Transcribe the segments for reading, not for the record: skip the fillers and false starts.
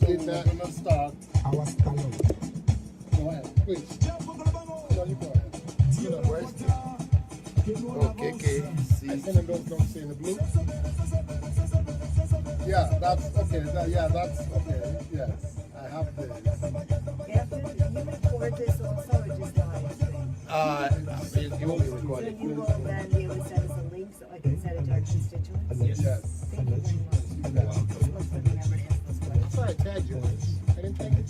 did that. We're gonna start. Our style. Go ahead, please. No, you go ahead. You know, where's the... Okay, okay. I See. send them those don't say in the blue. Yeah, that's okay. Yeah, that's okay. Yes, I have this. After you record this also, or just live stream? You won't be So recorded. you will then be able to send us a link so I can send it to our constituents? Yes. Thank you very much. Let's remember this question. Sorry, I tagged you once. I didn't tag you.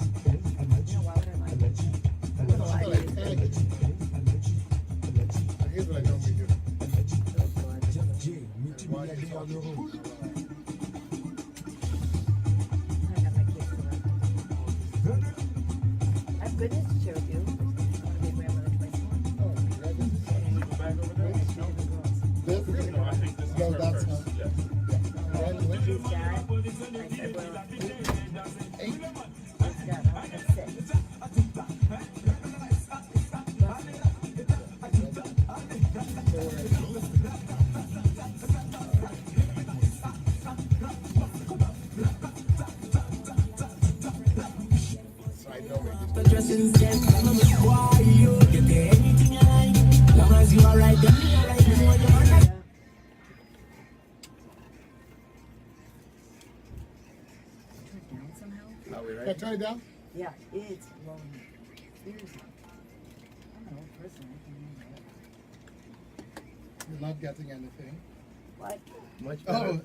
No, why would I lie? No, I thought I tagged you. Here's what I normally do. Why you talking? I got my kids to work. I have goodness to share with you. I want to be a grandmother twice more. Oh, this? No, that's not. She's got, I said, well, 8. She's got, that's 6. I know it. Dressing them. Why you get anything I like? Long as you are right, then me I like you. Yeah. Turn it down somehow? Are we Can I right? turn it down? Yeah, it's lonely. Seriously. I'm an old person. I can remember that. You're not getting anything. What? Much better. Oh,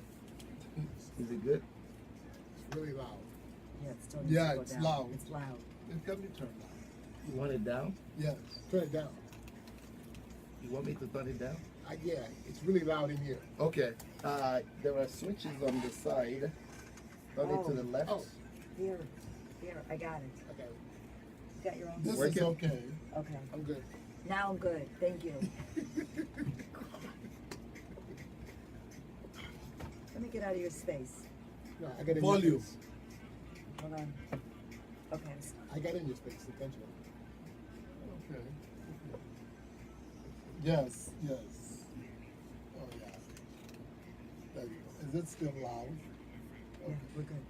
Is it good? it's really loud. Yeah, it still needs Yeah, to go it's down. loud. It's loud. It can be turned down. You want it down? Yes, turn it down. You want me to turn it down? Yeah, it's really loud in here. Okay. There are switches on the side. Turn it to the left. Oh. Here, I got it. Okay. You got your own. This Working. is okay. Okay. I'm good. Now I'm good. Thank you. Let me get out of your space. No, I got in Volume. Your space. Hold on. Okay. I got in your space intentionally. Okay. Yes, yes. Oh yeah. There you go. Is it still loud? Yeah, we're good.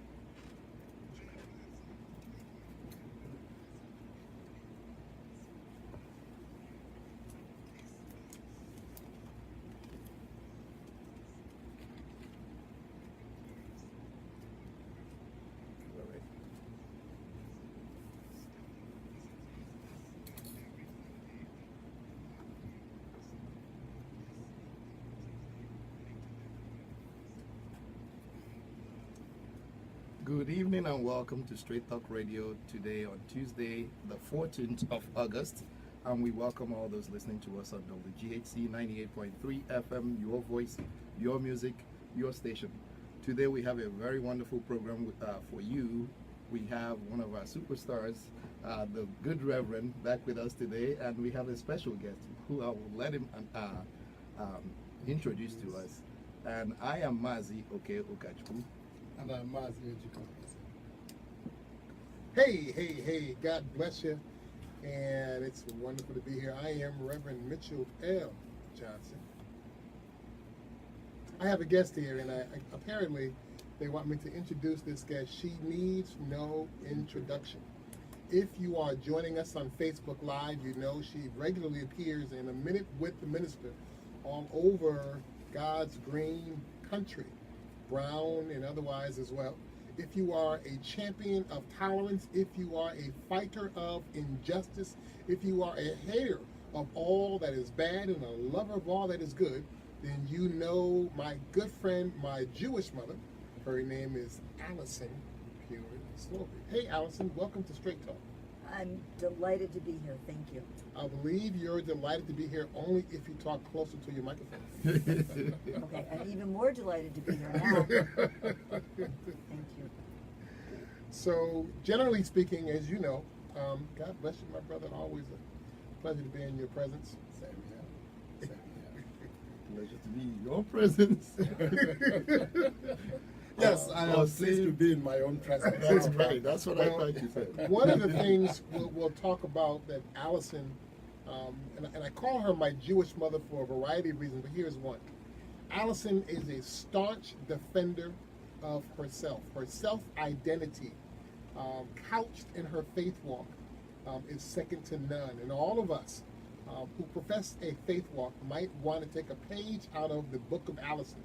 All right. Good evening and welcome to Straight Talk Radio today on Tuesday, the 14th of August. And we welcome all those listening to us on WGHC 98.3 FM, your voice, your music, your station. Today we have a very wonderful program for you. We have one of our superstars, the good Reverend, back with us today. And we have a special guest who I will let him introduce to us. And I am Mazi Okachukwu. And I'm Mazi Ejiko. Hey, God bless you. And it's wonderful to be here. I am Reverend Mitchell L. Johnson. I have a guest here, and apparently they want me to introduce this guest. She needs no introduction. If you are joining us on Facebook Live, you know she regularly appears in A Minute with the Minister all over God's green country, brown and otherwise as well. If you are a champion of tolerance, if you are a fighter of injustice, if you are a hater of all that is bad and a lover of all that is good, then you know my good friend, my Jewish mother. Her name is Allison Slover. Hey, Allison, welcome to Straight Talk. I'm delighted to be here. Thank you. I believe you're delighted to be here only if you talk closer to your microphone. Okay, I'm even more delighted to be here now. Thank you. So, generally speaking, as you know, God bless you, my brother. Always a pleasure to be in your presence. Same here. Pleasure to be in your presence. Yes, I am pleased to be in my own presence. That's right. That's what I thought you said. One of the things we'll talk about that Allison, and I call her my Jewish mother for a variety of reasons, but here's one. Allison is a staunch defender of herself. Her self-identity couched in her faith walk, is second to none. And all of us who profess a faith walk might want to take a page out of the book of Allison.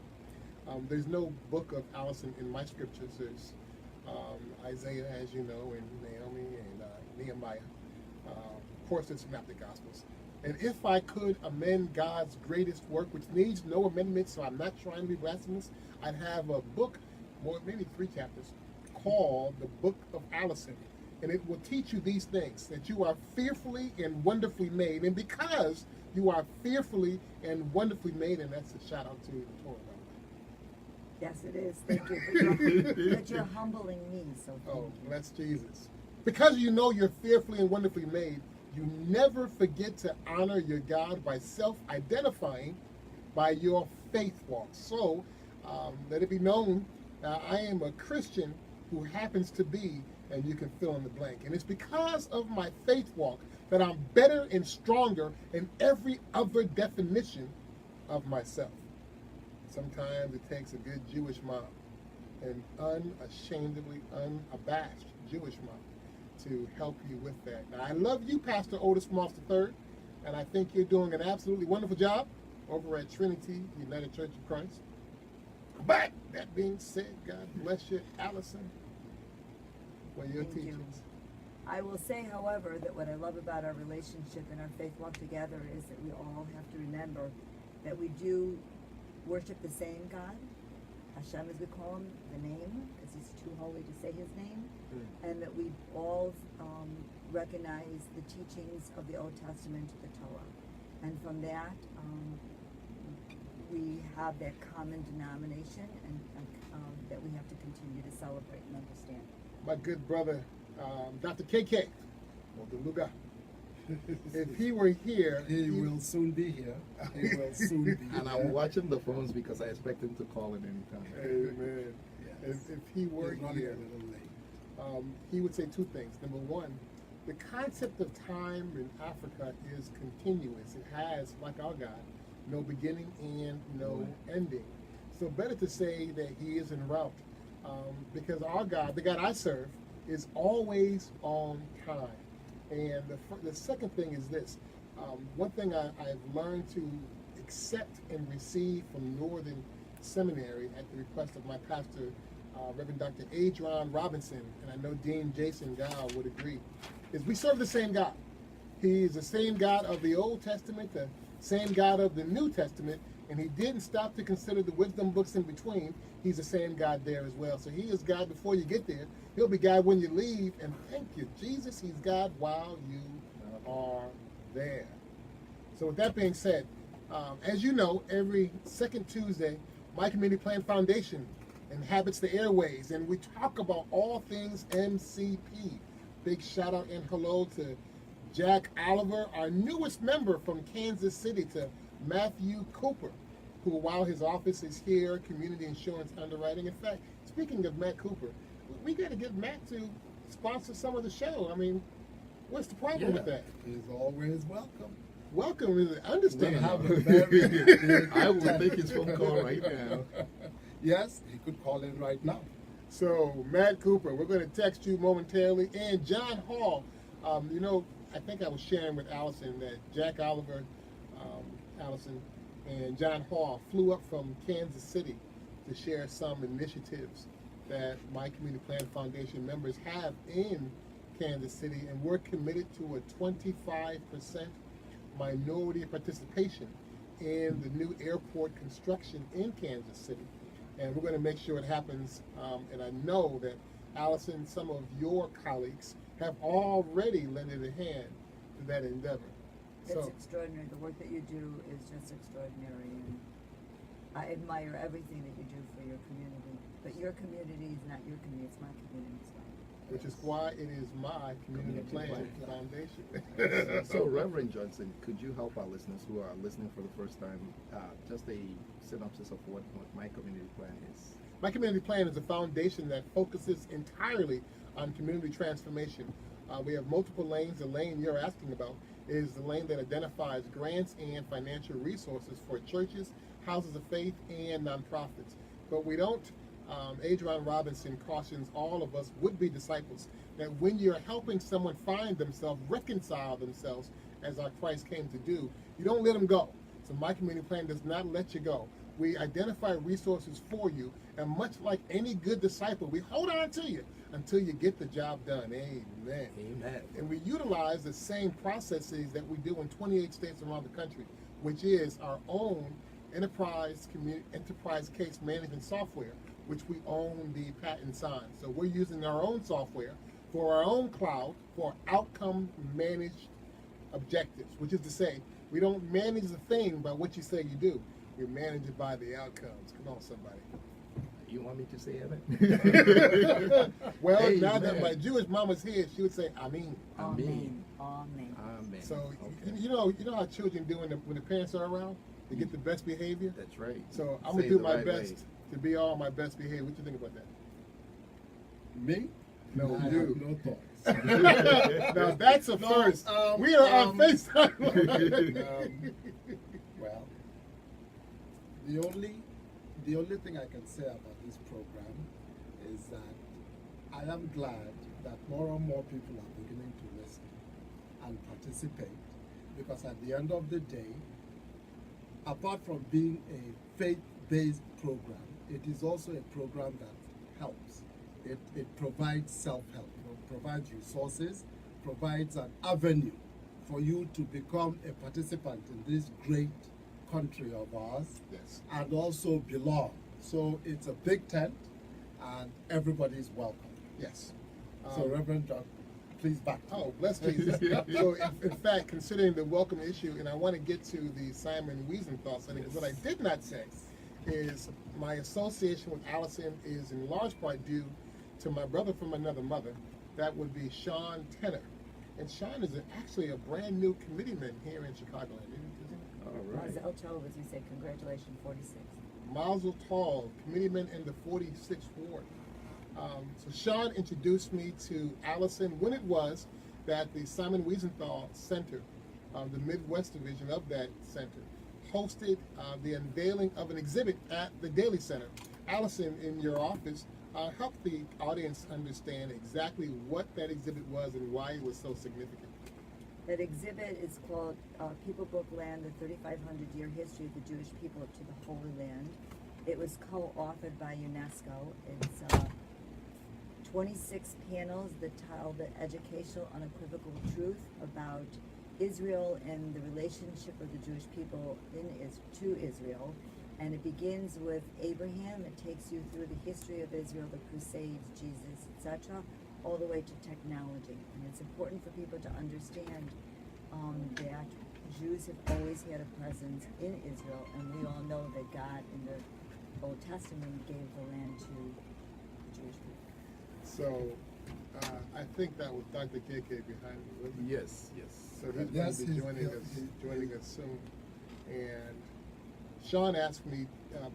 There's no book of Allison in my scriptures. There's Isaiah, as you know, and Naomi and Nehemiah. Of course, there's synoptic gospels. And if I could amend God's greatest work, which needs no amendment, so I'm not trying to be blasphemous, I'd have a book, maybe 3 chapters, called the Book of Allison. And it will teach you these things, that you are fearfully and wonderfully made. And because you are fearfully and wonderfully made, and that's a shout out to the Torah. Yes, it is. Thank you. But you're humbling me, so thank you. Bless Jesus. Because you know you're fearfully and wonderfully made, you never forget to honor your God by self-identifying by your faith walk. So, let it be known, I am a Christian who happens to be, and you can fill in the blank. And it's because of my faith walk that I'm better and stronger in every other definition of myself. Sometimes it takes a good Jewish mom, an unashamedly unabashed Jewish mom, to help you with that. Now, I love you, Pastor Otis Moss III, and I think you're doing an absolutely wonderful job over at Trinity United Church of Christ. But that being said, God bless you, Allison, for your Thank you. teachings. I will say, however, that what I love about our relationship and our faith walk together is that we all have to remember that we do worship the same God, Hashem as we call him, the name, because he's too holy to say his name, and that we all recognize the teachings of the Old Testament, the Torah. And from that, we have that common denomination and that we have to continue to celebrate and understand. My good brother, Dr. KK, or the Luga, if he were here, He will soon be here. He will soon be And here. I'm watching the phones because I expect him to call at any time. Amen. Yes. If he were He's running here, a little late. he would say 2 things. Number one, the concept of time in Africa is continuous. It has, like our God, no beginning and no ending. So better to say that he is en route, because our God, the God I serve, is always on time. And the second thing is this. One thing I've learned to accept and receive from Northern Seminary at the request of my pastor, Reverend Dr. Adron Robinson, and I know Dean Jason Gow would agree, is we serve the same God. He is the same God of the Old Testament, the same God of the New Testament, and he didn't stop to consider the wisdom books in between. He's the same God there as well. So he is God before you get there. He'll be God when you leave, and thank you, Jesus, he's God while you are there. So with that being said, as you know, every second Tuesday, My Community Plan Foundation inhabits the airways, and we talk about all things MCP. Big shout out and hello to Jack Oliver, our newest member from Kansas City, to Matthew Cooper, who, while his office is here, community insurance underwriting. In fact, speaking of Matt Cooper, we got to get Matt to sponsor some of the show. I mean, what's the problem with that? He's always welcome. Welcome is understand. We'll have a very big I will time. take his phone call right now. Yes, he could call in right now. So, Matt Cooper, we're going to text you momentarily. And John Hall, you know, I think I was sharing with Allison that Jack Oliver, Allison, and John Hall flew up from Kansas City to share some initiatives that My Community Plan Foundation members have in Kansas City, and we're committed to a 25% minority participation in the new airport construction in Kansas City. And we're going to make sure it happens, and I know that Allison, some of your colleagues have already lended a hand to that endeavor. It's extraordinary. The work that you do is just extraordinary, and I admire everything that you do for your community. But your community is not your community, it's my community as well. Which is why it is my Community Plan Foundation. So, Reverend Johnson, could you help our listeners who are listening for the first time, just a synopsis of what My Community Plan is? My Community Plan is a foundation that focuses entirely on community transformation. We have multiple lanes. The lane you're asking about is the lane that identifies grants and financial resources for churches, houses of faith, and nonprofits. But we don't Adrian Robinson cautions all of us would-be disciples that when you're helping someone find themselves, reconcile themselves as our Christ came to do, you don't let them go. So my community plan does not let you go. We identify resources for you, and much like any good disciple, we hold on to you until you get the job done. Amen. Amen. And we utilize the same processes that we do in 28 states around the country, which is our own enterprise case management software, which we own the patents on. So we're using our own software for our own cloud for outcome managed objectives, which is to say, we don't manage the thing by what you say you do. We manage it by the outcomes. Come on, somebody. You want me to say amen? Well, Amen. now that my Jewish mama's here, she would say, Amen. Amen. Amen. Amen. So Okay. you know how children do when the parents are around, they get the best behavior. That's right. So I'm Say gonna do the my right best way. to be all my best behavior. What you think about that? Me? No, I you. have no thoughts. Now that's a No, first. We are on FaceTime. Well, the only thing I can say about this program is that I am glad that more and more people are beginning to listen and participate, because at the end of the day, apart from being a faith-based program, it is also a program that helps. It provides self-help, provides resources, provides an avenue for you to become a participant in this great country of ours, Yes. and also belong. So it's a big tent, and everybody's welcome. Yes. So Reverend John, please back. Oh, bless Jesus. So, in fact, considering the welcome issue, and I want to get to the Simon Wiesenthal setting, Yes. what I did not say is my association with Allison is in large part due to my brother from another mother. That would be Sean Tenner. And Sean is actually a brand new committeeman here in Chicagoland. Isn't he? All right. Mazel tov, as we say, congratulations, 46. Mazel Tov, committeeman in the 46th Ward. So Sean introduced me to Allison when it was that the Simon Wiesenthal Center, the Midwest division of that center, hosted the unveiling of an exhibit at the Daily Center. Allison, in your office, helped the audience understand exactly what that exhibit was and why it was so significant. That exhibit is called People Book Land, the 3,500-year history of the Jewish people to the Holy Land. It was co-authored by UNESCO. It's 26 panels that tell the educational, unequivocal truth about Israel and the relationship of the Jewish people to Israel. And it begins with Abraham. It takes you through the history of Israel, the Crusades, Jesus, etc., all the way to technology. And it's important for people to understand that Jews have always had a presence in Israel, and we all know that God in the Old Testament gave the land to the Jewish people. So I think that was Dr. KK behind me, wasn't it? Yes, yes. So he's Yes, going to be he's- joining us soon. And Sean asked me,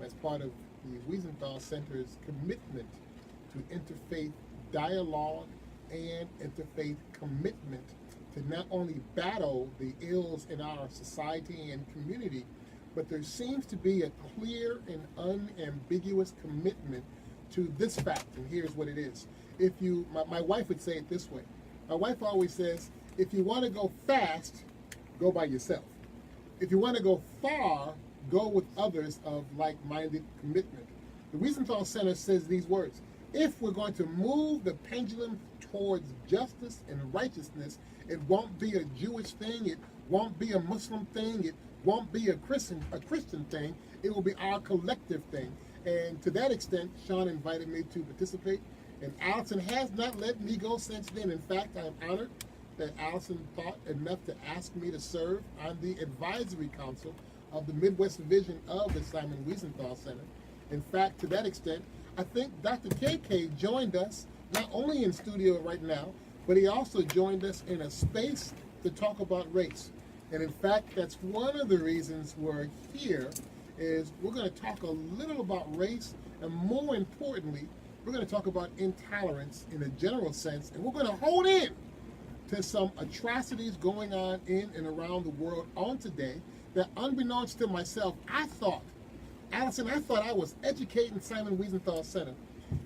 as part of the Wiesenthal Center's commitment to interfaith dialogue and interfaith commitment to not only battle the ills in our society and community, but there seems to be a clear and unambiguous commitment to this fact, and here's what it is. If you, my wife would say it this way. My wife always says, if you want to go fast, go by yourself. If you want to go far, go with others of like-minded commitment. The Wiesenthal Center says these words: if we're going to move the pendulum towards justice and righteousness, it won't be a Jewish thing, it won't be a Muslim thing, it won't be a Christian thing, it will be our collective thing. And to that extent, Sean invited me to participate, and Allison has not let me go since then. In fact, I am honored that Allison thought enough to ask me to serve on the advisory council of the Midwest Division of the Simon Wiesenthal Center. In fact, to that extent, I think Dr. KK joined us not only in studio right now, but he also joined us in a space to talk about race. And in fact, that's one of the reasons we're here, is we're going to talk a little about race, and more importantly, we're going to talk about intolerance in a general sense, and we're going to hold in to some atrocities going on in and around the world on today that, unbeknownst to myself, I thought Allison, I thought I was educating Simon Wiesenthal Center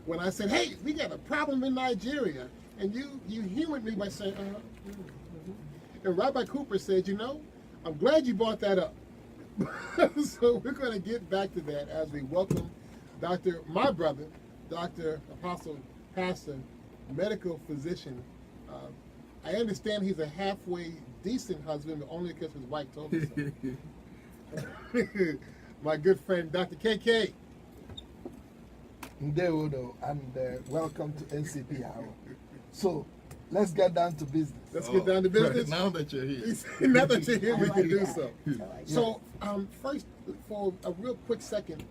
when I said, hey, we got a problem in Nigeria. And you humored me by saying, And Rabbi Cooper said, I'm glad you brought that up. So we're going to get back to that as we welcome my brother, Dr. Apostle Pastor, medical physician. I understand he's a halfway decent husband, but only because his wife told me so. My good friend, Dr. KK. Ndeudo, and welcome to MCP Hour. So, let's get down to business. Let's get down to business. Now that you're here. Now that you're here, we I can do like so. that. I like So, first, for a real quick second,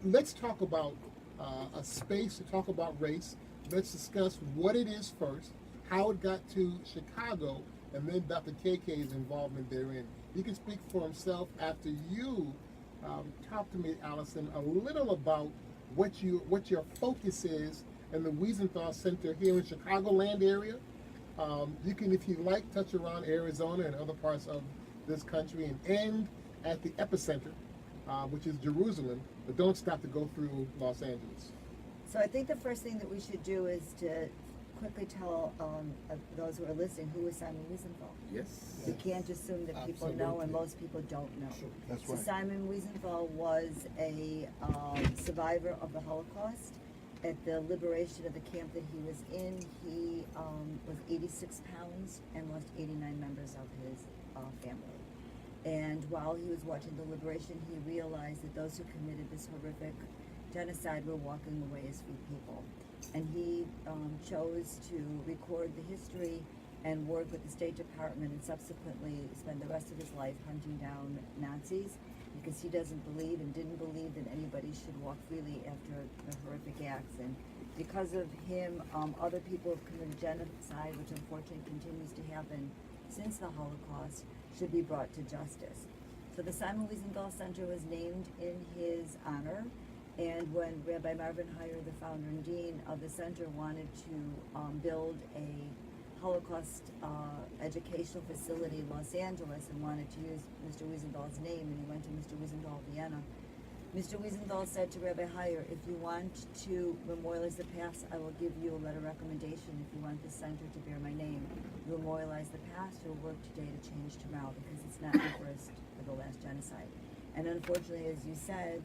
let's talk about a space to talk about race. Let's discuss what it is first, how it got to Chicago, and then Dr. KK's involvement therein. He can speak for himself after you talk to me, Allison, a little about what your focus is in the Wiesenthal Center here in Chicagoland area. You can, if you like, touch around Arizona and other parts of this country and end at the epicenter, which is Jerusalem, but don't stop to go through Los Angeles. So I think the first thing that we should do is to quickly tell those who are listening who is Simon Wiesenthal. Yes. We can't assume that people know, and Absolutely. most people don't know. That's So right. Simon Wiesenthal was a survivor of the Holocaust. At the liberation of the camp that he was in, he was 86 pounds and lost 89 members of his family. And while he was watching the liberation, he realized that those who committed this horrific genocide were walking away as free people. And he chose to record the history and work with the State Department and subsequently spend the rest of his life hunting down Nazis because he doesn't believe and didn't believe that anybody should walk freely after the horrific acts. And because of him, other people have committed genocide, which unfortunately continues to happen since the Holocaust, should be brought to justice. So the Simon Wiesenthal Center was named in his honor. And when Rabbi Marvin Heyer, the founder and dean of the center, wanted to build a Holocaust educational facility in Los Angeles and wanted to use Mr. Wiesenthal's name, and he went to Mr. Wiesenthal, Vienna. Mr. Wiesenthal said to Rabbi Heyer, if you want to memorialize the past, I will give you a letter of recommendation. If you want the center to bear my name, you memorialize the past, you'll work today to change tomorrow, because it's not the first or the last genocide. And unfortunately, as you said,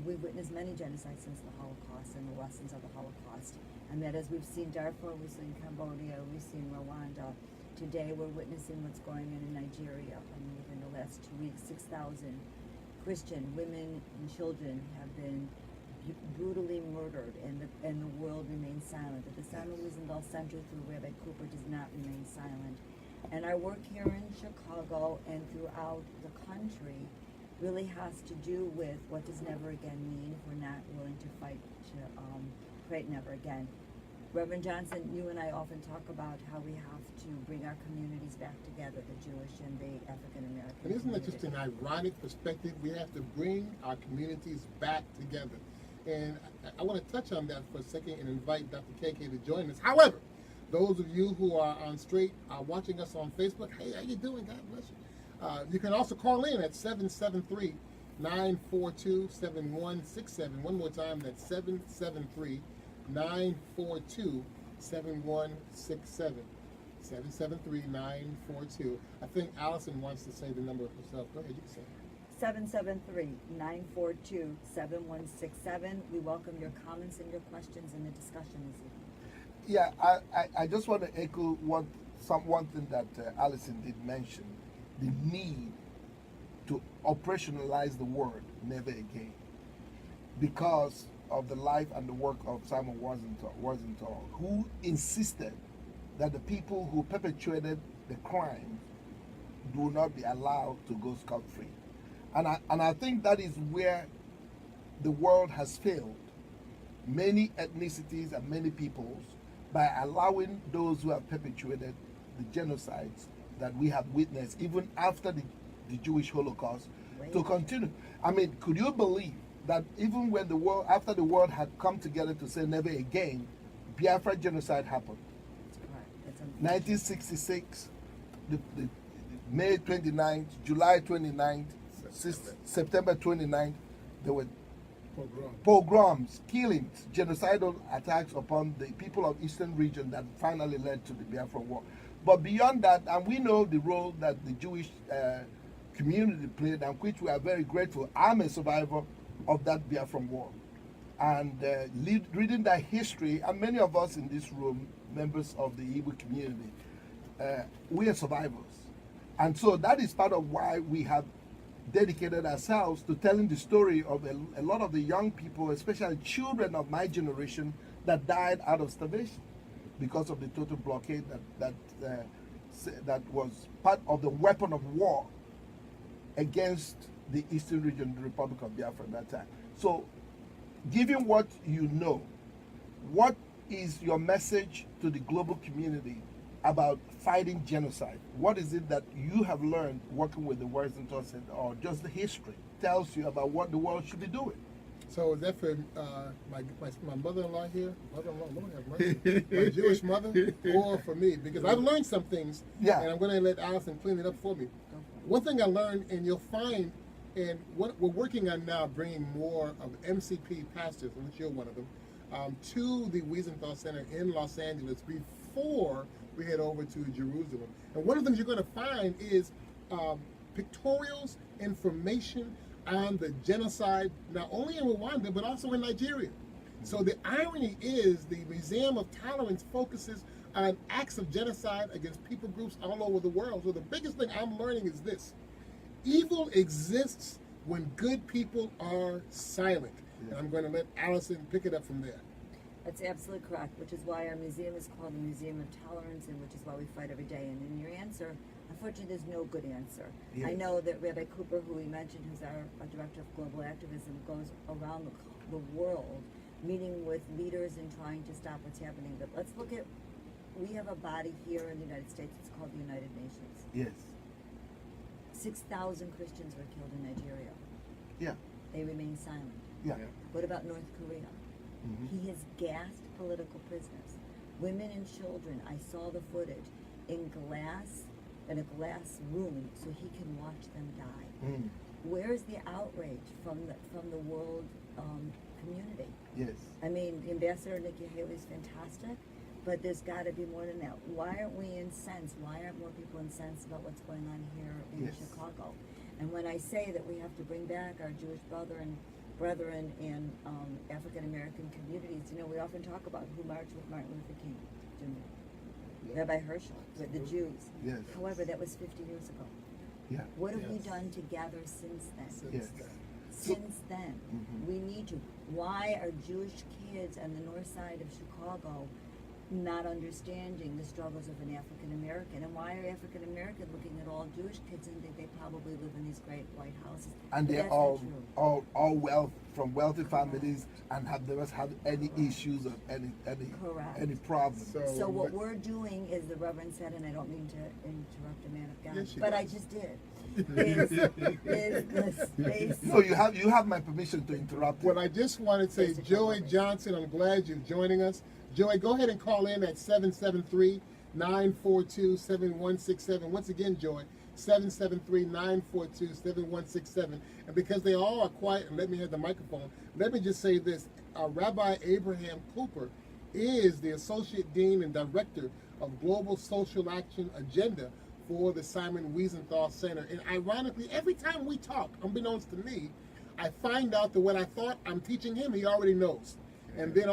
we've witnessed many genocides since the Holocaust and the lessons of the Holocaust. And that as we've seen Darfur, we've seen Cambodia, we've seen Rwanda. Today we're witnessing what's going on in Nigeria. Within the last 2 weeks, 6,000 Christian women and children have been brutally murdered, and the world remains silent. But the Simon Wiesenthal Center through Rabbi Cooper does not remain silent. And our work here in Chicago and throughout the country really has to do with what does never again mean if we're not willing to fight to create never again. Reverend Johnson, you and I often talk about how we have to bring our communities back together, the Jewish and the African American. And isn't that just an ironic perspective? We have to bring our communities back together. And I want to touch on that for a second and invite Dr. KK to join us. However, those of you who are on straight, are watching us on Facebook, hey, how you doing? God bless you. You can also call in at 773-942-7167. One more time, that's 773-942-7167. 773-942. I think Allison wants to say the number herself. Go ahead, you can say it. 773-942-7167. We welcome your comments and your questions in the discussion this evening. Yeah, I just want to echo one thing that Allison did mention, the need to operationalize the word never again, because of the life and the work of Simon Wiesenthal, who insisted that the people who perpetrated the crime do not be allowed to go scot-free. And I think that is where the world has failed many ethnicities and many peoples, by allowing those who have perpetrated the genocides that we have witnessed even after the Jewish Holocaust to continue. I mean, could you believe that even when after the world had come together to say never again, Biafra genocide happened. That's 1966, the May 29th, July 29th, September 29th, there were Pogrom. pogroms, killings, genocidal attacks upon the people of Eastern region that finally led to the Biafra War. But beyond that, and we know the role that the Jewish community played, and which we are very grateful. I'm a survivor of that Biafra War. And reading that history, and many of us in this room, members of the Igbo community, we are survivors. And so that is part of why we have dedicated ourselves to telling the story of a lot of the young people, especially children of my generation, that died out of starvation because of the total blockade that was part of the weapon of war against the Eastern region, the Republic of Biafra at that time. So, given what you know, what is your message to the global community about fighting genocide? What is it that you have learned working with the Wiesenthal Center, or just the history tells you about what the world should be doing? So is that for my mother-in-law here? Mother-in-law, Lord have mercy. My Jewish mother, or for me? Because I've learned some things, Yeah. and I'm going to let Allison clean it up for me. One thing I learned, and you'll find, and what we're working on now, bringing more of MCP pastors, which you're one of them, to the Wiesenthal Center in Los Angeles before we head over to Jerusalem. And one of the things you're going to find is pictorials, information on the genocide, not only in Rwanda, but also in Nigeria. So the irony is the Museum of Tolerance focuses on acts of genocide against people groups all over the world. So the biggest thing I'm learning is this: evil exists when good people are silent. And I'm going to let Allison pick it up from there. That's absolutely correct, which is why our museum is called the Museum of Tolerance, and which is why we fight every day. And in your answer, unfortunately, there's no good answer. Yes. I know that Rabbi Cooper, who we mentioned, who's our director of global activism, goes around the world meeting with leaders and trying to stop what's happening. But let's look at, we have a body here in the United States, it's called the United Nations. Yes. 6,000 Christians were killed in Nigeria. Yeah. They remain silent. Yeah. What about North Korea? Mhm. He has gassed political prisoners, women and children. I saw the footage in a glass room, so he can watch them die. Mm. Where's the outrage from the world community? Yes. I mean, Ambassador Nikki Haley is fantastic, but there's got to be more than that. Why aren't we incensed? Why aren't more people incensed about what's going on here in Yes. Chicago? And when I say that we have to bring back our Jewish brethren in African American communities, you know, we often talk about who marched with Martin Luther King Jr., Rabbi Herschel, with the Jews. Yes. However, that was 50 years ago. Yeah. What have we Yes. done together since then? Yes. Since then, Mhm. we need to. Why are Jewish kids on the north side of Chicago not understanding the struggles of an African American? And why are African American looking at all Jewish kids and think they probably live in these great white houses? And But they're that's all not true. all from wealthy families, and have never had any issues or Correct. any problems. So what but- we're doing is, the Reverend said, and I don't mean to interrupt a man of God, Yes, you but do. I just did, is the space. So you have my permission to interrupt. Well, I just wanted to say, Yes, it's Joey okay. Johnson, I'm glad you're joining us. Joey, go ahead and call in at 773-942-7167. Once again, Joey, 773-942-7167. And because they all are quiet, and let me have the microphone, let me just say this. Rabbi Abraham Cooper is the Associate Dean and Director of Global Social Action Agenda for the Simon Wiesenthal Center. And ironically, every time we talk, unbeknownst to me, I find out that what I thought I'm teaching him, he already knows. And then,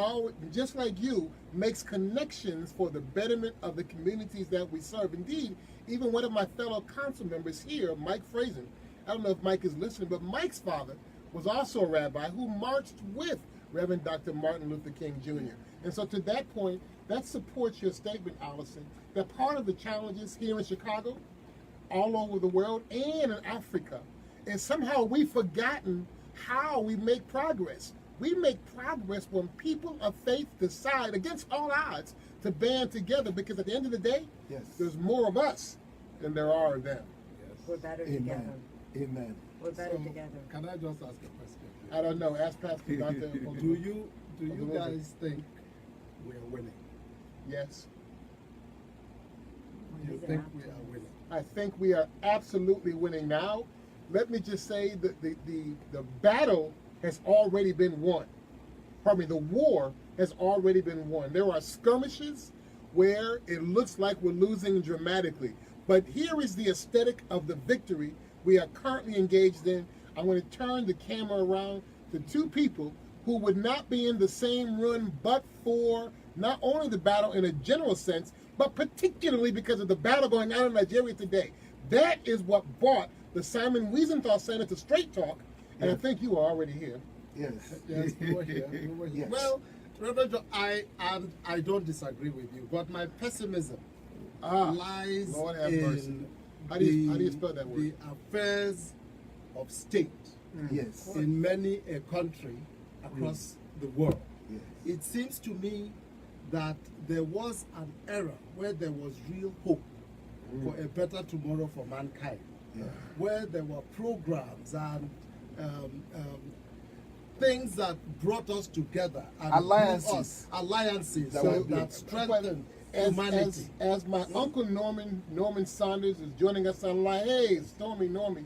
just like you, makes connections for the betterment of the communities that we serve. Indeed, even one of my fellow council members here, Mike Frazen, I don't know if Mike is listening, but Mike's father was also a rabbi who marched with Reverend Dr. Martin Luther King Jr. And so to that point, that supports your statement, Allison, that part of the challenges here in Chicago, all over the world, and in Africa, is somehow we've forgotten how we make progress. We make progress when people of faith decide, against all odds, to band together, because at the end of the day, Yes. there's more of us than there are of them. We're better together. Amen. Amen. We're better So, together. Can I just ask a question? I don't know. Ask Pastor Dr. Do you guys think we are winning? Yes. Do you He's an think actor. we are winning? I think we are absolutely winning now. Let me just say that the battle has already been won. Pardon me, the war has already been won. There are skirmishes where it looks like we're losing dramatically. But here is the aesthetic of the victory we are currently engaged in. I'm going to turn the camera around to two people who would not be in the same room but for not only the battle in a general sense, but particularly because of the battle going on in Nigeria today. That is what brought the Simon Wiesenthal Center to Straight Talk, and I think you are already here. Yes. Yes, we were here. We were here. Yes. Well, Reverend John, I don't disagree with you, but my pessimism lies Lord have in mercy. How do you spell that word? the affairs of state Yes. in many a country across the world. Yes. It seems to me that there was an era where there was real hope for a better tomorrow for mankind, Yeah. where there were programs and things that brought us together and Alliances. alliances That so were that built. strengthened humanity. As my uncle Norman Saunders is joining us online. Hey, Normie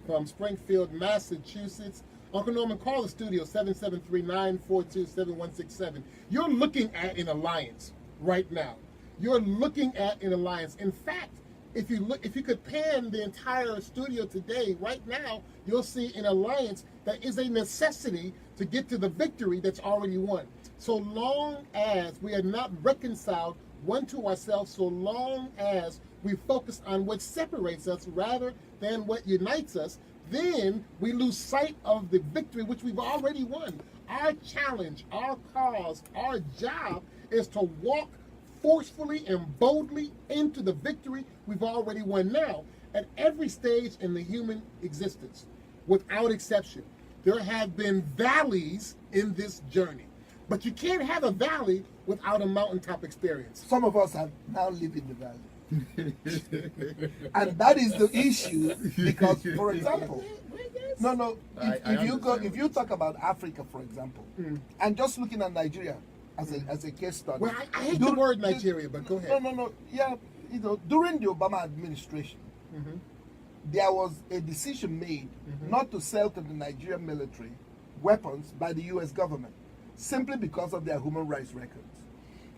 from Springfield, Massachusetts. Uncle Norman, call the studio 773-942-7167. You're looking at an alliance right now. You're looking at an alliance. In fact, if you could pan the entire studio today, right now, you'll see an alliance that is a necessity to get to the victory that's already won. So long as we are not reconciled one to ourselves, so long as we focus on what separates us rather than what unites us, then we lose sight of the victory which we've already won. Our challenge, our cause, our job is to walk forcefully and boldly into the victory we've already won. Now, at every stage in the human existence, without exception, there have been valleys in this journey. But you can't have a valley without a mountaintop experience. Some of us have now lived in the valley. And that is the issue because, for example, if you talk about Africa, for example, and just looking at Nigeria as a case study. Well, I hate the word Nigeria, but go ahead. No. Yeah, during the Obama administration, there was a decision made not to sell to the Nigerian military weapons by the U.S. government, simply because of their human rights records.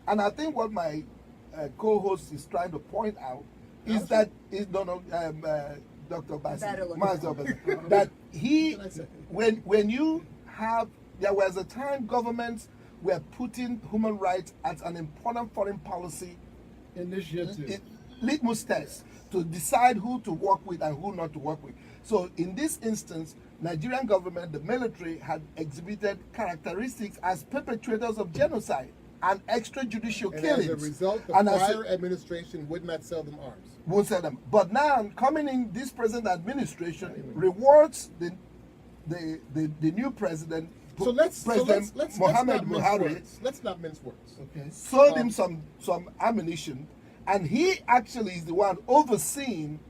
And I think what my co-host is trying to point out is that Dr. Bassey, that there was a time governments were putting human rights as an important foreign policy Initiative. litmus test to decide who to work with and who not to work with. So in this instance, Nigerian government, the military, had exhibited characteristics as perpetrators of genocide and extrajudicial And killings. as a result, the And prior administration would not sell them arms. won't sell them. But now, coming in, this present administration rewards the new president. So let's Mohammed not mince Buhari. words. Let's not mince words. Okay. Sold him some ammunition, and he actually is the one overseeing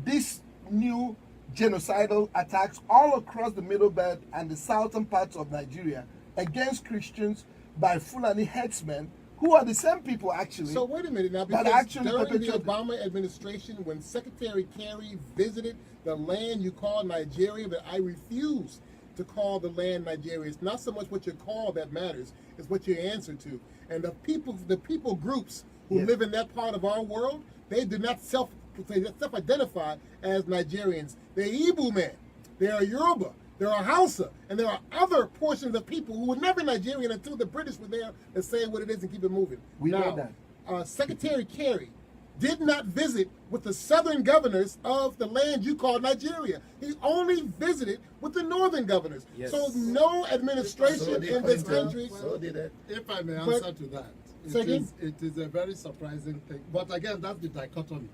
this new genocidal attacks all across the Middle Belt and the southern parts of Nigeria against Christians by Fulani headsmen, who are the same people actually. So wait a minute now, that because actually during the perpetrated- Obama administration, when Secretary Kerry visited the land you call Nigeria, that I refuse to call the land Nigeria. It's not so much what you call that matters; it's what you answer to. And the people groups who Yes. live in that part of our world, they do not self-identify as Nigerians. They're Igbo men, they are Yoruba, there are Hausa, and there are other portions of people who were never Nigerian until the British were there to say what it is and keep it moving. We know Now, that. Secretary Kerry did not visit with the southern governors of the land you call Nigeria. He only visited with the northern governors. Yes. So no administration So did in this Clinton. country. So did it. If I may But- answer to that, Say again? it is a very surprising thing. But again, that's the dichotomy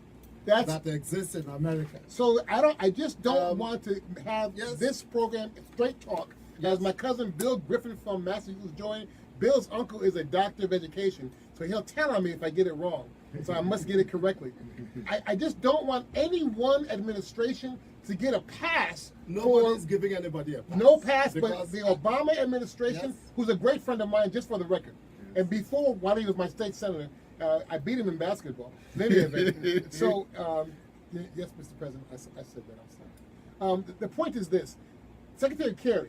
That's that exists in America. so I just don't want to have Yes. this program straight talk. As my cousin Bill Griffin from Massachusetts joined, Bill's uncle is a doctor of education, so he'll tell on me if I get it wrong. So I must get it correctly. I just don't want any one administration to get a pass. Nobody's giving anybody a pass. No pass, but Because the Obama administration, Yes. who's a great friend of mine, just for the record. And before, while he was my state senator, I beat him in basketball. In any event, so, yes, Mr. President, I said that. I'm sorry. The point is this. Secretary Kerry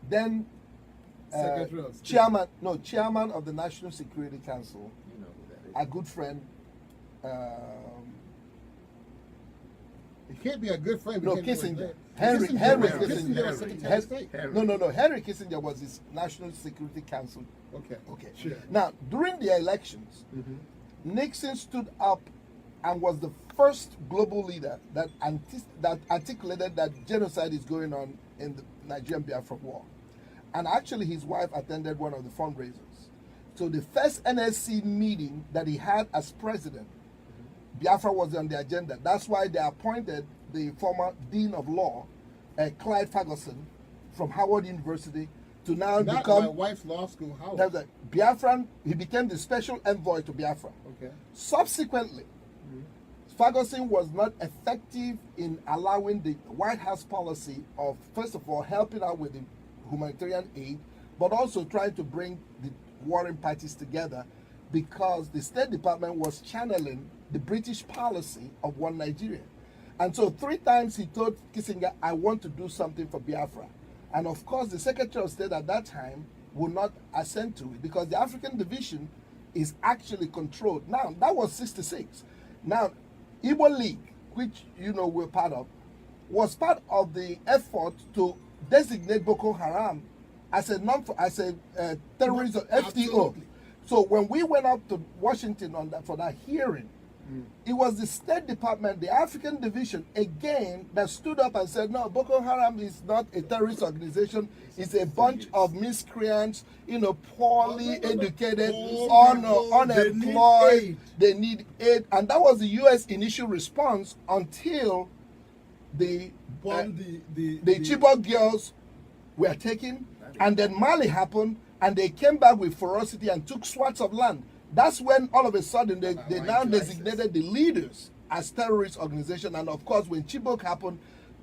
then Secretary of State. chairman of the National Security Council, You know who that is. a good friend. It can't be a good friend. No, because he Kissinger. wasn't there. Henry Kissinger was Kissinger. Secretary of State. No. Henry Kissinger was his National Security Council. Okay. Okay. Sure. Now, during the elections, Mm-hmm. Nixon stood up and was the first global leader that articulated that genocide is going on in the Nigerian Biafra war. And actually, his wife attended one of the fundraisers. So the first NSC meeting that he had as president, Biafra was on the agenda. That's why they appointed the former Dean of Law, Clyde Ferguson, from Howard University, to now Not become my wife's law school. How? that's a Biafran. He became the special envoy to Biafra. Okay. Subsequently, Ferguson was not effective in allowing the White House policy of, first of all, helping out with the humanitarian aid, but also trying to bring the warring parties together, because the State Department was channeling the British policy of one Nigeria. And so 3 times he told Kissinger, I want to do something for Biafra. And of course, the Secretary of State at that time would not assent to it, because the African division is actually controlled. Now, that was 66. Now, Igbo League, which we're part of, was part of the effort to designate Boko Haram as a terrorist FTO. Absolutely. So when we went up to Washington for that hearing, it was the State Department, the African division, again, that stood up and said, no, Boko Haram is not a terrorist organization. It's a bunch of miscreants, poorly educated, unemployed. They need aid. And that was the U.S. initial response until the Chibok girls were taken. And then Mali happened, and they came back with ferocity and took swaths of land. That's when all of a sudden they now designated the leaders as terrorist organization. And of course, when Chibok happened,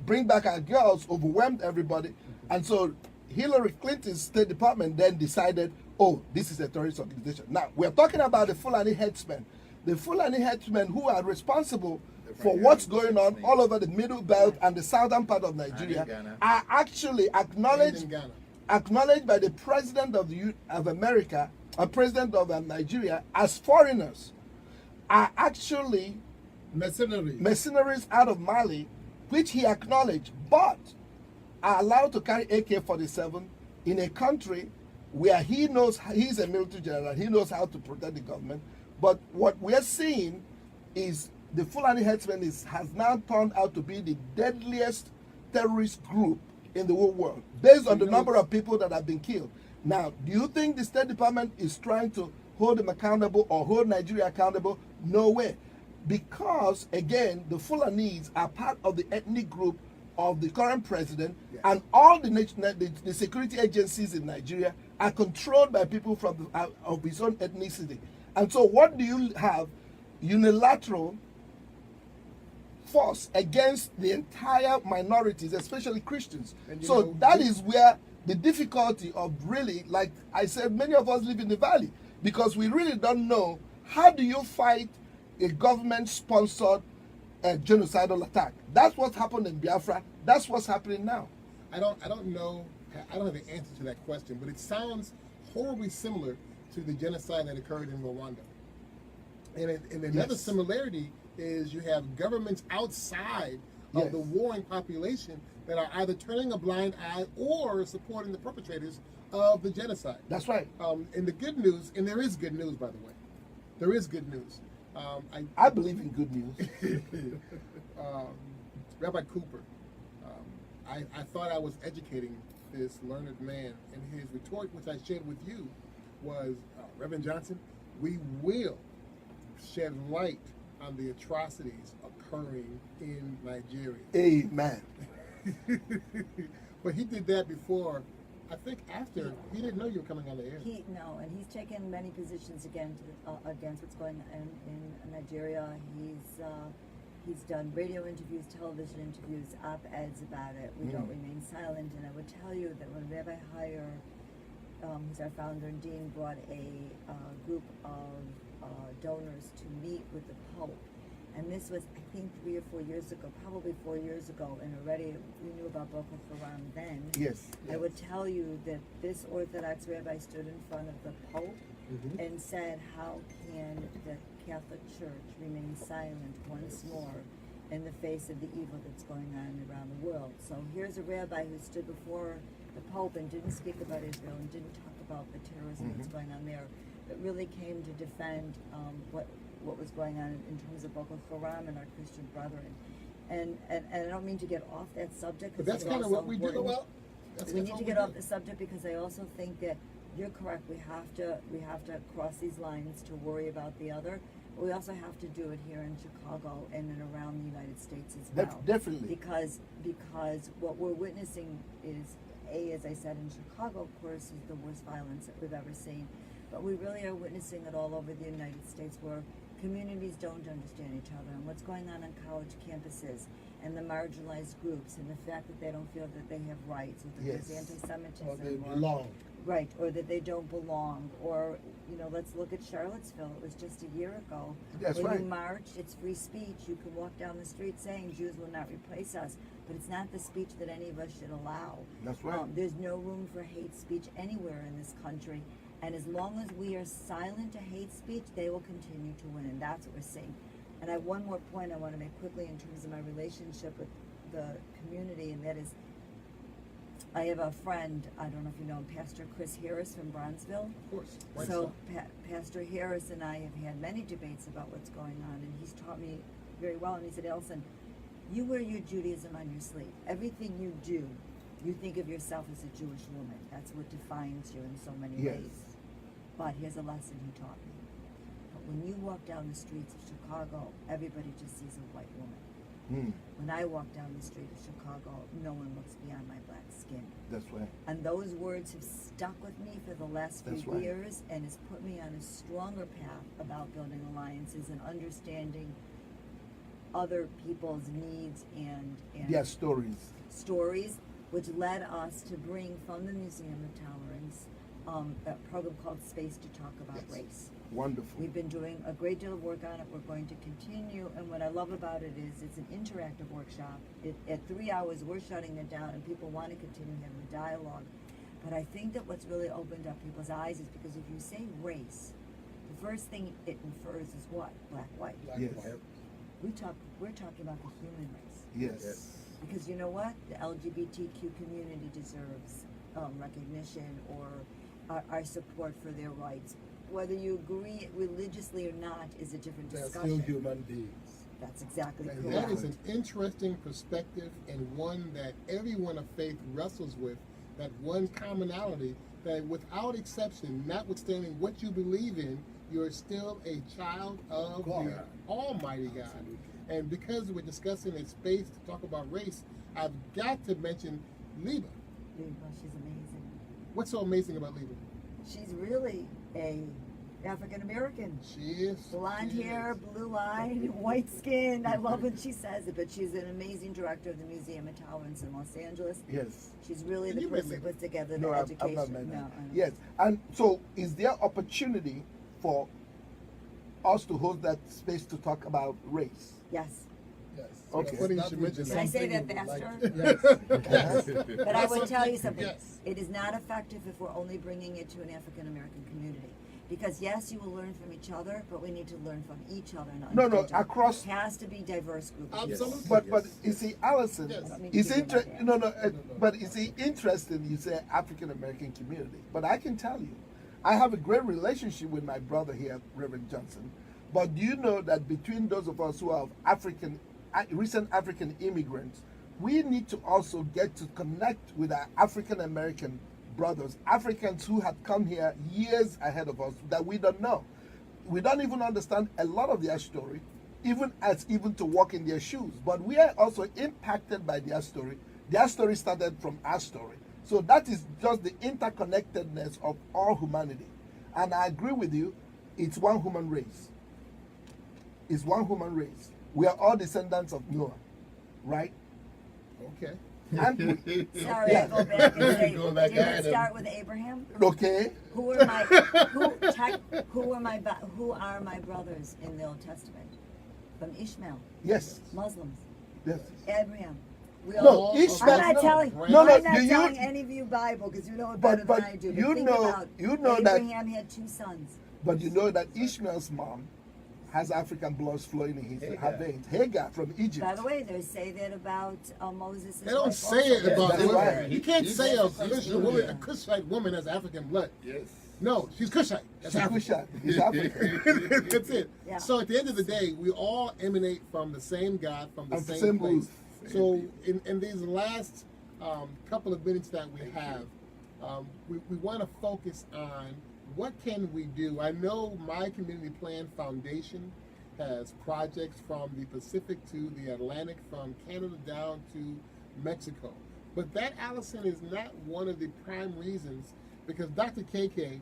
Bring Back Our Girls overwhelmed everybody. And so Hillary Clinton's State Department then decided, oh, this is a terrorist organization. Now, we're talking about the Fulani headsmen. The Fulani headsmen who are responsible for what's going on all over the Middle Belt and the southern part of Nigeria are actually acknowledged by the President of America, or President of Nigeria, as foreigners, are actually mercenaries out of Mali, which he acknowledged, but are allowed to carry AK-47 in a country where he knows he's a military general, he knows how to protect the government. But what we're seeing is the Fulani headsmen has now turned out to be the deadliest terrorist group in the whole world, based on the number of people that have been killed. Now, do you think the State Department is trying to hold them accountable or hold Nigeria accountable? No way. Because, again, the Fulanis are part of the ethnic group of the current president, and all the security agencies in Nigeria are controlled by people from of his own ethnicity. And so what do you have? Unilateral force against the entire minorities, especially Christians. So that is where the difficulty of really, like I said, many of us live in the valley, because we really don't know, how do you fight a government-sponsored genocidal attack? That's what happened in Biafra. That's what's happening now. I don't know. I don't have the answer to that question, but it sounds horribly similar to the genocide that occurred in Rwanda. And another similarity is you have governments outside of the warring population that are either turning a blind eye or supporting the perpetrators of the genocide. That's right. And the good news, and there is good news, by the way. There is good news. I believe in good news. Rabbi Cooper, I thought I was educating this learned man, and his retort, which I shared with you, was, Reverend Johnson, we will shed light on the atrocities occurring in Nigeria. Amen. But he did that before, I think after, he didn't know you were coming on the air. No, and he's taken many positions against what's going on in Nigeria. He's done radio interviews, television interviews, op-eds about it. We don't remain silent. And I would tell you that when Rabbi Heyer, who's our founder and dean, brought a group of donors to meet with the Pope and this was, I think, 3 or 4 years ago, probably 4 years ago, and already we knew about Boko Haram then. Yes. I would tell you that this Orthodox rabbi stood in front of the Pope and said, how can the Catholic Church remain silent once more in the face of the evil that's going on around the world? So here's a rabbi who stood before the Pope and didn't speak about Israel and didn't talk about the terrorism that's going on there, but really came to defend what was going on in terms of Boko Haram and our Christian brethren. And I don't mean to get off that subject. But that's kind of what we do. Well, We need to get off the subject because I also think that you're correct. We have to cross these lines to worry about the other. But we also have to do it here in Chicago and in around the United States as well. Definitely. Because what we're witnessing is, as I said, in Chicago, of course, is the worst violence that we've ever seen. But we really are witnessing it all over the United States, where communities don't understand each other, and what's going on college campuses, and the marginalized groups, and the fact that they don't feel that they have rights, or that there's anti-Semitism, Or they belong. right, or that they don't belong, or let's look at Charlottesville. It was just a year ago. That's when right. you march, it's free speech. You can walk down the street saying Jews will not replace us, but it's not the speech that any of us should allow. That's right. There's no room for hate speech anywhere in this country. And as long as we are silent to hate speech, they will continue to win, and that's what we're seeing. And I have one more point I want to make quickly in terms of my relationship with the community, and that is, I have a friend, I don't know if you know him, Pastor Chris Harris from Bronzeville. Of course. Right, So Pastor Harris and I have had many debates about what's going on, and he's taught me very well. And he said, Elson, you wear your Judaism on your sleeve. Everything you do, you think of yourself as a Jewish woman. That's what defines you in so many ways. But here's a lesson he taught me. But when you walk down the streets of Chicago, everybody just sees a white woman. When I walk down the street of Chicago, no one looks beyond my black skin. That's right. And those words have stuck with me for the last few That's right. years, and has put me on a stronger path about building alliances and understanding other people's needs and Their stories. stories, which led us to bring from the Museum of Tolerance a program called Space to Talk About Race. Wonderful. We've been doing a great deal of work on it. We're going to continue, and what I love about it is it's an interactive workshop. At 3 hours, we're shutting it down, and people want to continue having a dialogue. But I think that what's really opened up people's eyes is because if you say race, the first thing it infers is what? Black, white. Black, Yes. white. We're talking about the human race. Yes. Because you know what? The LGBTQ community deserves recognition or our support for their rights. Whether you agree religiously or not is a different They're discussion. still human beings. That's exactly And correct. that is an interesting perspective, and one that everyone of faith wrestles with, that one commonality that without exception, notwithstanding what you believe in, you're still a child of God. the Almighty God. Absolutely. And because we're discussing a space to talk about race, I've got to mention Liba. Liba, she's amazing. What's so amazing about Liba? She's really a African American. She is. Blonde she hair, is. blue eyed, white skin. I love when she says it, but she's an amazing director of the Museum of Tolerance in Los Angeles. Yes. She's really And the you met person that Liba. puts together the No, education. I've not met No, her. I know. Yes. And so, is there opportunity for us to hold that space to talk about race? Yes. Yes. Okay. Funny you That should would be mention Can I say something that we would faster? like to- Yes. But I would tell you something. Yes. It is not effective if we're only bringing it to an African American community. Because yes, you will learn from each other, but we need to learn from each other. And No, understand. across- It has to be diverse groups. Absolutely. But you see, Allison, Yes. it's Speaking about interesting. But you see, interesting. You say African American community, but I can tell you, I have a great relationship with my brother here, Reverend Johnson. But do you know that between those of us who are recent African immigrants, we need to also get to connect with our African American brothers, Africans who had come here years ahead of us that we don't know. We don't even understand a lot of their story, even to walk in their shoes. But we are also impacted by their story. Their story started from our story. So that is just the interconnectedness of all humanity. And I agree with you, it's one human race. It's one human race. We are all descendants of Noah, right? Okay. And Sorry, I go back and say, Go back did at it him. start with Abraham? okay, Who are my brothers in the Old Testament? from Ishmael, Yes. Muslims, Yes. Abraham. We No, all, Ishmael- I'm not no, telling. no, no, I'm not you- telling any of you Bible because you know it But- better than but I do. you think know- about you know that- Abraham had 2 sons. But you know that Ishmael's mom has African blood flowing in her Hagar. veins. Hagar from Egypt. By the way, they say that about Moses. They don't say it Yeah, about that's women. right. You can't He- say he- a he- Christian woman, a Cushite woman has African blood. Yes. No, she's Cushite. That's She's African. Cushite. He's African. That's it. Yeah. So at the end of the day, we all emanate from the same God, from the And the same same place. roof. So in these last couple of minutes that we have, we want to focus on what can we do. I know my Community Plan Foundation has projects from the Pacific to the Atlantic, from Canada down to Mexico. But that, Allison, is not one of the prime reasons, because Dr. KK,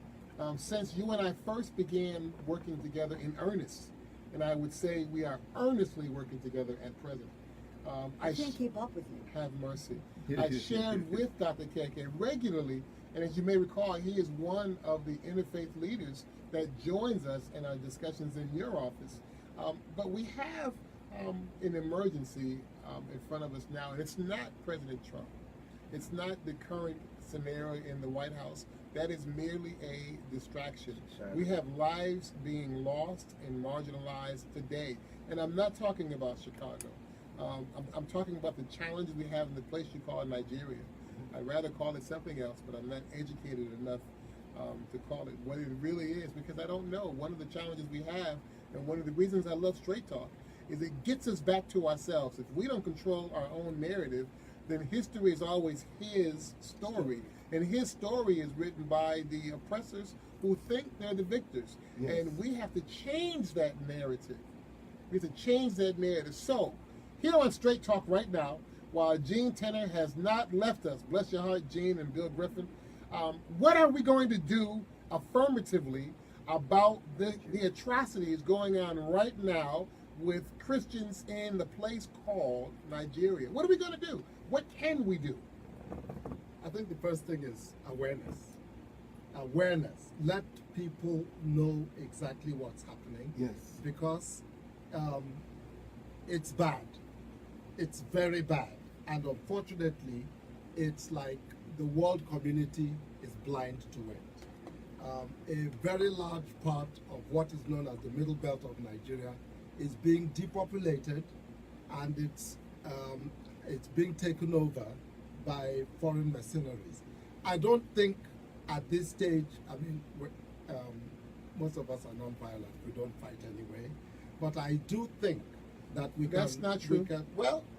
since you and I first began working together in earnest, and I would say we are earnestly working together at present, I can't keep up with you. have mercy. I shared with Dr. KK regularly, and as you may recall, he is one of the interfaith leaders that joins us in our discussions in your office. But we have an emergency in front of us now, and it's not President Trump. It's not the current scenario in the White House. That is merely a distraction. Sure. We have lives being lost and marginalized today. And I'm not talking about Chicago. I'm talking about the challenges we have in the place you call Nigeria. I'd rather call it something else, but I'm not educated enough to call it what it really is, because I don't know. One of the challenges we have, and one of the reasons I love Straight Talk, is it gets us back to ourselves. If we don't control our own narrative, then history is always his story. And his story is written by the oppressors who think they're the victors. Yes. And we have to change that narrative. We have to change that narrative. So, here on Straight Talk right now, while Gene Tenner has not left us, bless your heart, Gene and Bill Griffin, what are we going to do affirmatively about the atrocities going on right now with Christians in the place called Nigeria? What are we going to do? What can we do? I think the first thing is awareness. Awareness. Let people know exactly what's happening. Yes. Because it's bad. It's very bad. And unfortunately, it's like the world community is blind to it. A very large part of what is known as the middle belt of Nigeria is being depopulated, and it's being taken over by foreign mercenaries. I don't think at this stage, I mean, most of us are non-violent. We don't fight anyway. But I do think that That's not true.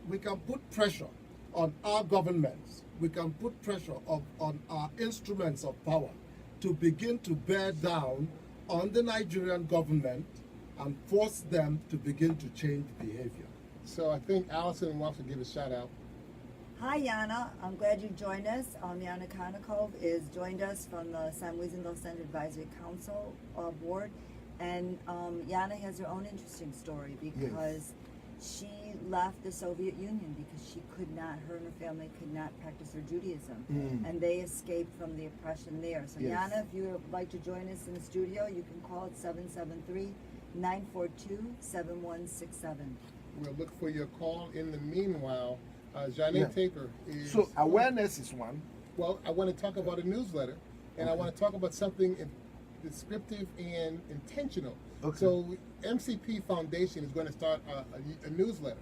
We can put pressure on our governments. We can put pressure on our instruments of power to begin to bear down on the Nigerian government and force them to begin to change behavior. So I think Allison wants to give a shout out. Hi, Yana. I'm glad you joined us. Yana Konnikov is joined us from the Sam Wiesenthal Center Advisory Council board. And Yana has her own interesting story because she left the Soviet Union because she could not, her and her family could not practice her Judaism. And they escaped from the oppression there. So Yes. Yana, if you would like to join us in the studio, you can call at 773-942-7167. We'll look for your call. In the meanwhile, Janet Yeah. Taper is... So awareness is one. Well, I want to talk about a newsletter, and I want to talk about something descriptive and intentional. Okay. So MCP Foundation is going to start a newsletter,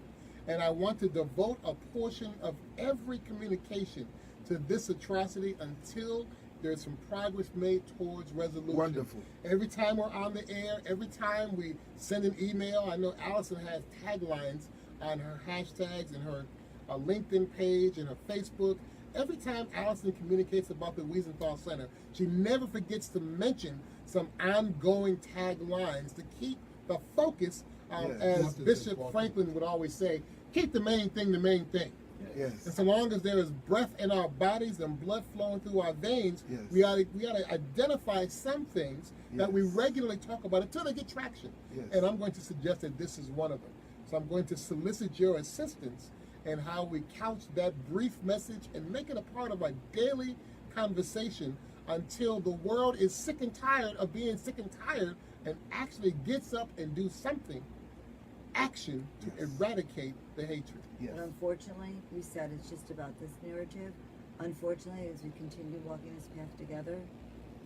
and I want to devote a portion of every communication to this atrocity until there's some progress made towards resolution. Wonderful. Every time we're on the air, every time we send an email, I know Allison has taglines on her hashtags and her LinkedIn page and her Facebook. Every time Allison communicates about the Wiesenthal Center, she never forgets to mention some ongoing taglines to keep the focus, Yes. as What is Bishop important. Franklin would always say, keep the main thing the main thing. Yes. And so long as there is breath in our bodies and blood flowing through our veins, Yes. we ought to identify some things that we Yes. regularly talk about until they get traction. Yes. And I'm going to suggest that this is one of them. So I'm going to solicit your assistance in how we couch that brief message and make it a part of our daily conversation until the world is sick and tired of being sick and tired and actually gets up and do something action to Yes. eradicate the hatred. Yes. But unfortunately, you said it's just about this narrative. Unfortunately, as we continue walking this path together,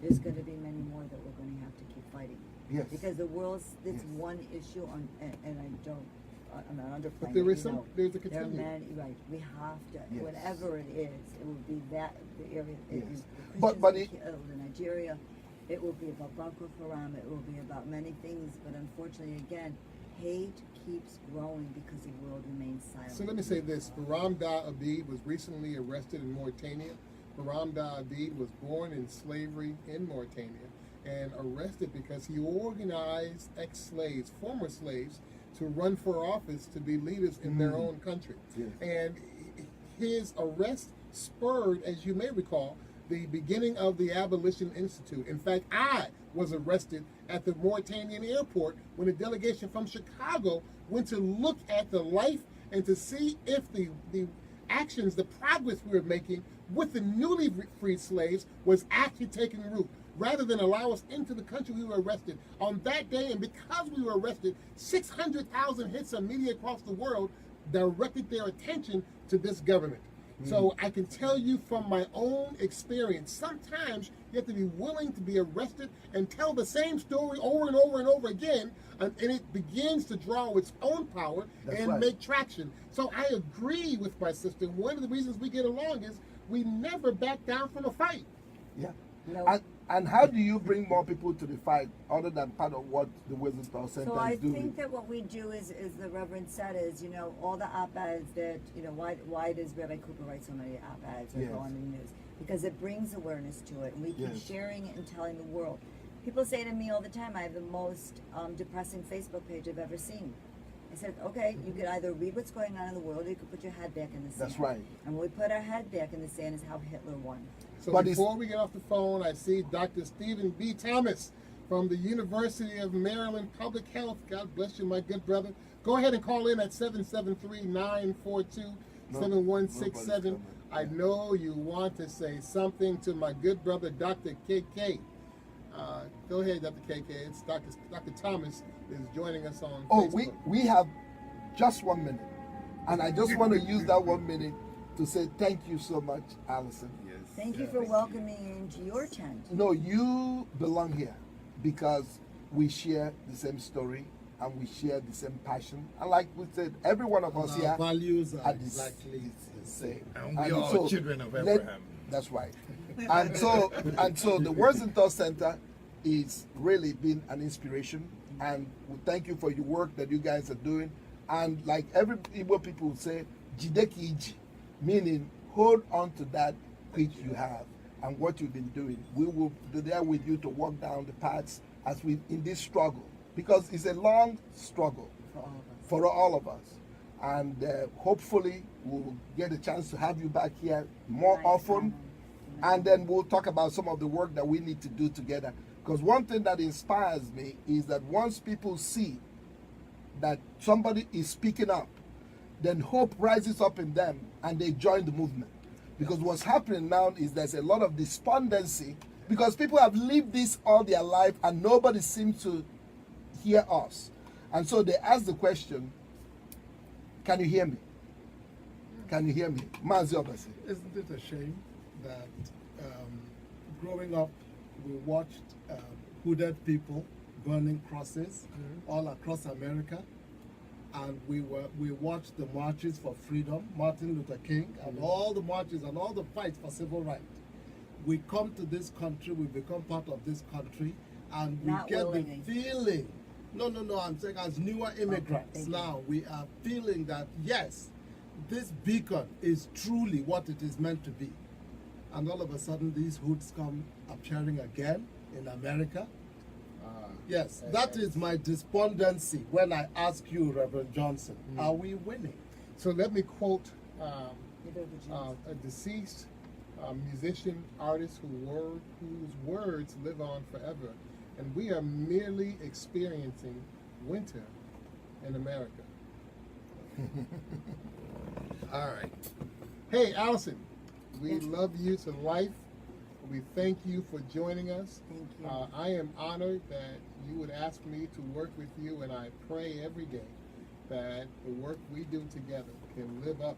there's going to be many more that we're going to have to keep fighting. Yes. Because the world's, it's Yes. one issue on, and I'm not underplaying But there it, is you know. there's a There are continuum. many, right, we have to, Yes. whatever it is, it will be that, the area, Yes. the But Christians it- in Nigeria, it will be about Boko Haram, it will be about many things, but unfortunately, again, hate keeps growing because the world remains silent. So let me say this: Baramda Abid was recently arrested in Mauritania. Baramda Abid was born in slavery in Mauritania and arrested because he organized ex-slaves, former slaves, to run for office to be leaders in their own country. Yes. And his arrest spurred, as you may recall, the beginning of the Abolition Institute. In fact, I was arrested at the Mauritanian airport when a delegation from Chicago went to look at the life and to see if the actions, the progress we were making with the newly freed slaves was actually taking root. Rather than allow us into the country, we were arrested. On that day, and because we were arrested, 600,000 hits of media across the world directed their attention to this government. So I can tell you from my own experience, sometimes you have to be willing to be arrested and tell the same story over and over and over again, and it begins to draw its own power That's and right. make traction. So I agree with my sister. One of the reasons we get along is we never back down from a fight. Yeah. No. And how do you bring more people to the fight other than part of what the Wiesenthal Center So I is doing? think that what we do is the Reverend said is, you know, all the op-eds that, you know, why does Rabbi Cooper write so many op-eds or Yes. go on the news? Because it brings awareness to it, and we keep Yes. sharing it and telling the world. People say to me all the time, I have the most depressing Facebook page I've ever seen. I said, okay, you could either read what's going on in the world, or you could put your head back in the sand. That's right. And when we put our head back in the sand is how Hitler won. So But it's- before we get off the phone, I see Dr. Stephen B. Thomas from the University of Maryland Public Health. God bless you, my good brother. Go ahead and call in at 773-942-7167. Nobody's I know you want to say something to my good brother, Dr. KK. Go ahead, Dr. KK. It's Dr. Thomas is joining us on Oh, Facebook. we have just 1 minute. And I just want to use that 1 minute to say thank you so much, Allison. Yes. Thank you for welcoming me into your tent. No, you belong here because we share the same story and we share the same passion. And like we said, every one of us Our here values are are the exactly the same. And we are children of let- Abraham. That's right. and so the Wiesenthal Center is really been an inspiration, and we thank you for your work that you guys are doing. And like every Igbo people would say, jideki iji, meaning hold on to that which you have and what you've been doing. We will be there with you to walk down the paths as we in this struggle, because it's a long struggle For all of us. for all of us. And hopefully we'll get a chance to have you back here more often, and then we'll talk about some of the work that we need to do together. Because one thing that inspires me is that once people see that somebody is speaking up, then hope rises up in them and they join the movement. Because what's happening now is there's a lot of despondency because people have lived this all their life and nobody seems to hear us. And so they ask the question, can you hear me? Can you hear me? Mazi Obasi. Isn't it a shame that growing up we watched hooded people burning crosses all across America, and we watched the marches for freedom, Martin Luther King, and all the marches and all the fights for civil rights. We come to this country, we become part of this country, and we Not get willingly. the feeling. No, I'm saying as newer immigrants thank you. now, we are feeling that yes, this beacon is truly what it is meant to be. And all of a sudden, these hoods come appearing again in America. Yes, that is my despondency when I ask you, Reverend Johnson, are we winning? So let me quote Neither of the Jews. a deceased musician, artist whose words live on forever. And we are merely experiencing winter in America. All right. Hey, Allison, we Yes. love you to life. We thank you for joining us. Thank you. I am honored that you would ask me to work with you, and I pray every day that the work we do together can live up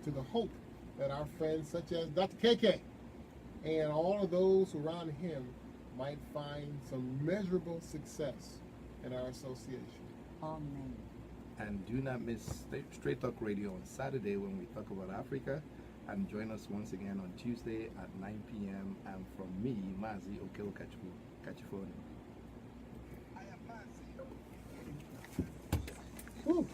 to the hope that our friends such as Dr. KK and all of those around him might find some measurable success in our association. Amen. And do not miss Straight Talk Radio on Saturday when we talk about Africa. And join us once again on Tuesday at 9 p.m. And from me, Mazi Okeo Kachifoni. Whew.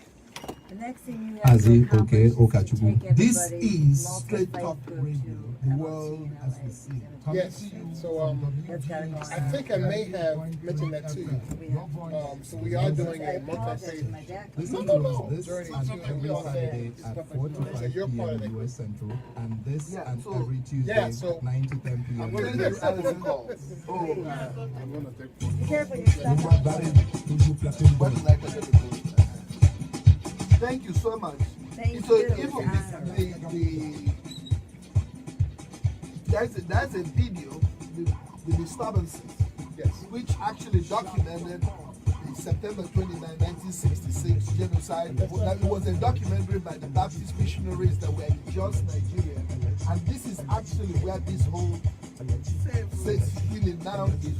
The next thing you have to Azi accomplish Oke is to Okachubu. take This everybody's is Straight Talk multi-faith group Radio, to the MLC world in as LA. we see it. Yes, Coming to you so, from that's gotta go I on. think I may have mentioned that to you. So we are doing I a apologize to multi-faith. my dad. Listen No, to no, us this Journey, and something every we all Saturday said. at 4 to So 5 you're part of p.m. it. US Central, and this Yeah, and so- every Tuesday yeah, so- at 9 to 10 I'm p.m. going to US take Central. phone calls. Oh, I'm gonna take Be careful your Number stuff. barren, tuju platin what ball. is like a little bit? Thank you so much. Thank So you. even It's an honor. there's a video, the disturbances, Yes. which actually documented the September 29, 1966 genocide. That was a documentary by the Baptist missionaries that were in Jos, Nigeria. And this is actually where this whole faith healing now is